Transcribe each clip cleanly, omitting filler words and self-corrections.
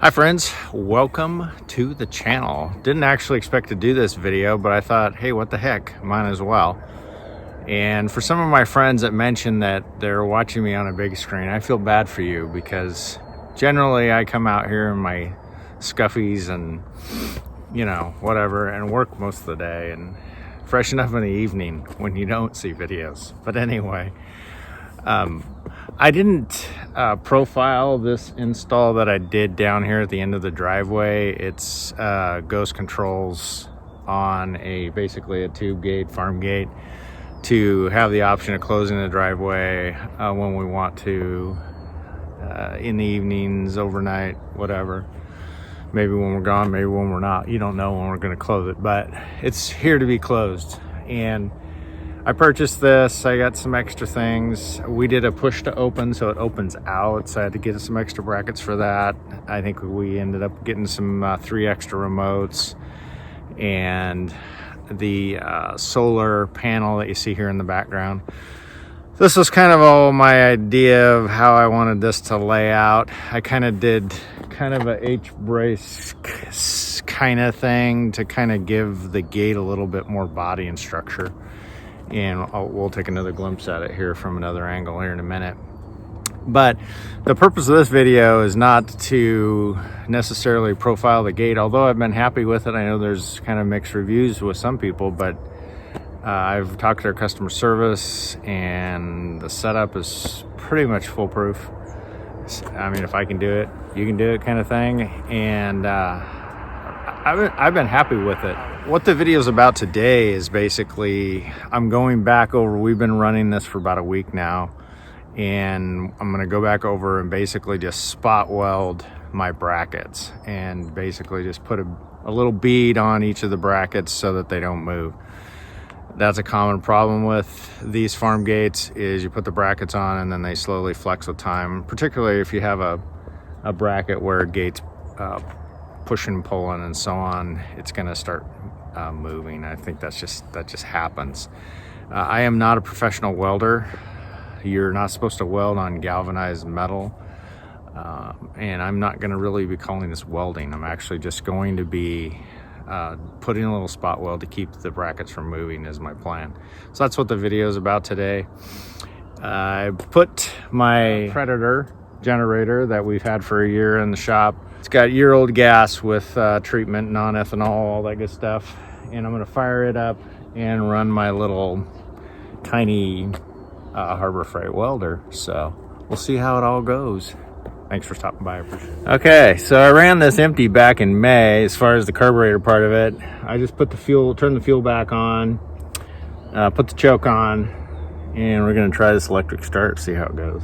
Hi friends, welcome to the channel. Didn't actually expect to do this video, but I thought, hey, what the heck, might as well. And for some of my friends that mentioned that they're watching me on a big screen, I feel bad for you because generally I come out here in my scuffies and, you know, whatever, and work most of the day and freshen up in the evening when you don't see videos. But anyway, I didn't profile this install that I did down here at the end of the driveway. It's ghost controls on basically a tube gate, farm gate, to have the option of closing the driveway when we want to, in the evenings, overnight, whatever. Maybe when we're gone, maybe when we're not. You don't know when we're going to close it, but it's here to be closed. And I purchased this. I got some extra things. We did a push to open, so it opens out. So I had to get some extra brackets for that. I think we ended up getting some 3 extra remotes and the solar panel that you see here in the background. This was kind of all my idea of how I wanted this to lay out. I kind of did kind of a H-brace kind of thing to kind of give the gate a little bit more body and structure. And we'll take another glimpse at it here from another angle here in a minute. But the purpose of this video is not to necessarily profile the gate, although I've been happy with it. I know there's kind of mixed reviews with some people, but I've talked to their customer service and the setup is pretty much foolproof. I mean, if I can do it, you can do it kind of thing. And I've been happy with it. What the video is about today is basically I'm going back over, we've been running this for about a week now, and I'm going to go back over and basically just spot weld my brackets and basically just put a little bead on each of the brackets so that they don't move. That's a common problem with these farm gates, is you put the brackets on and then they slowly flex with time, particularly if you have a bracket where gates pushing, pulling, and so on. It's going to start moving. I think that just happens. I am not a professional welder. You're not supposed to weld on galvanized metal, and I'm not going to really be calling this welding. I'm actually just going to be putting a little spot weld to keep the brackets from moving is my plan. So that's what the video is about today. I put my Predator generator that we've had for a year in the shop. It's got year-old gas with treatment, non-ethanol, all that good stuff. And I'm gonna fire it up and run my little tiny Harbor Freight welder. So we'll see how it all goes. Thanks for stopping by, I appreciate it. Okay, so I ran this empty back in May. As far as the carburetor part of it, I just put the fuel, turned the fuel back on, put the choke on, and we're gonna try this electric start, see how it goes.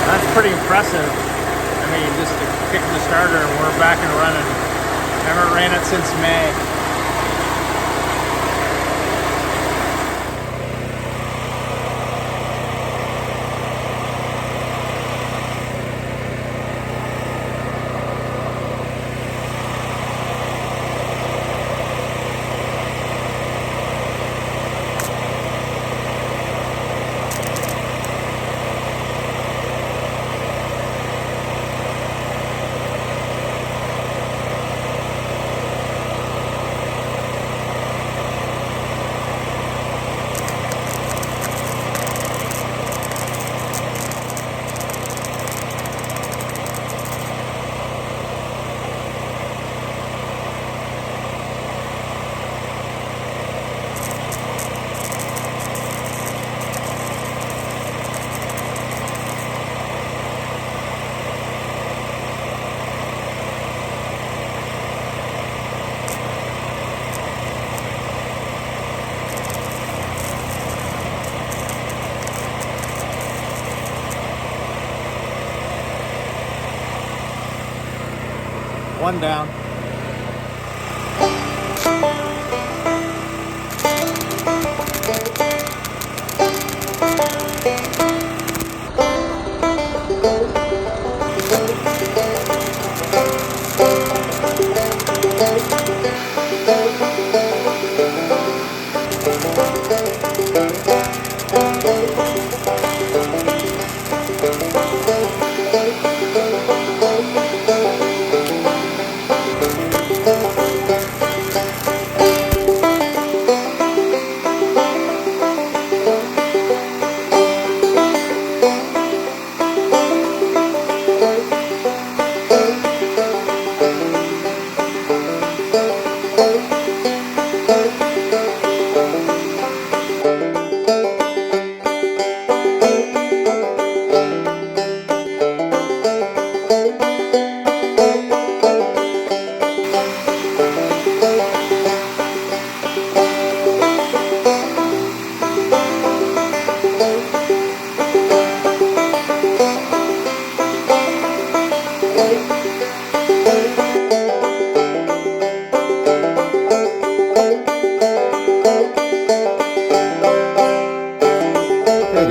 That's pretty impressive. I mean, just to kick the starter and we're back and running. Haven't ran it since May. One down.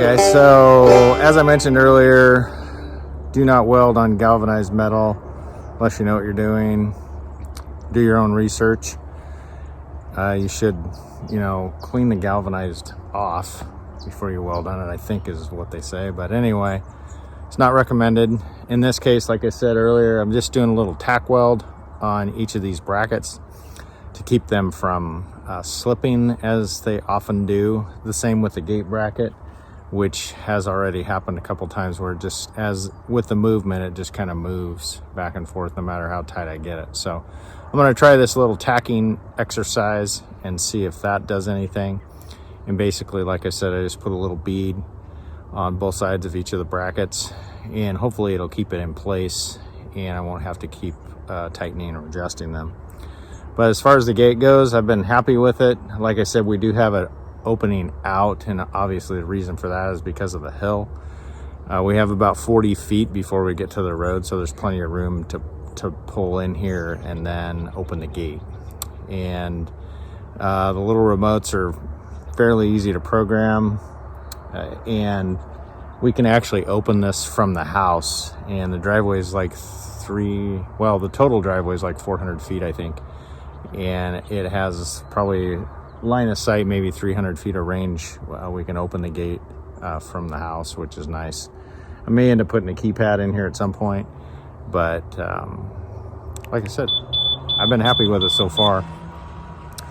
Okay, so as I mentioned earlier, do not weld on galvanized metal unless you know what you're doing. Do your own research. You should, clean the galvanized off before you weld on it, I think is what they say. But anyway, it's not recommended. In this case, like I said earlier, I'm just doing a little tack weld on each of these brackets to keep them from slipping, as they often do. The same with the gate bracket, which has already happened a couple times, where just as with the movement, it just kind of moves back and forth no matter how tight I get it. So I'm going to try this little tacking exercise and see if that does anything. And basically, like I said, I just put a little bead on both sides of each of the brackets, and hopefully it'll keep it in place and I won't have to keep tightening or adjusting them. But as far as the gate goes, I've been happy with it. Like I said, we do have an opening out, and obviously the reason for that is because of the hill. We have about 40 feet before we get to the road, so there's plenty of room to pull in here and then open the gate. And the little remotes are fairly easy to program, and we can actually open this from the house. And the driveway is like the total driveway is like 400 feet, I think. And it has probably line of sight, maybe 300 feet of range. We can open the gate from the house, which is nice. I may end up putting a keypad in here at some point, but like I said, I've been happy with it so far.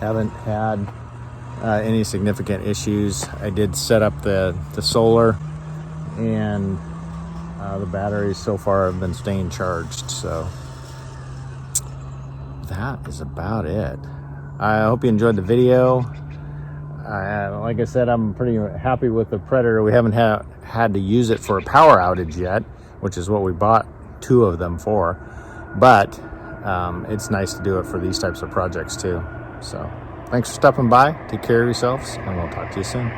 Haven't had any significant issues. I did set up the solar, and the batteries so far have been staying charged. So that is about it. I hope you enjoyed the video. Like I said, I'm pretty happy with the Predator. We haven't had to use it for a power outage yet, which is what we bought 2 of them for. But it's nice to do it for these types of projects too. So thanks for stopping by. Take care of yourselves, and we'll talk to you soon.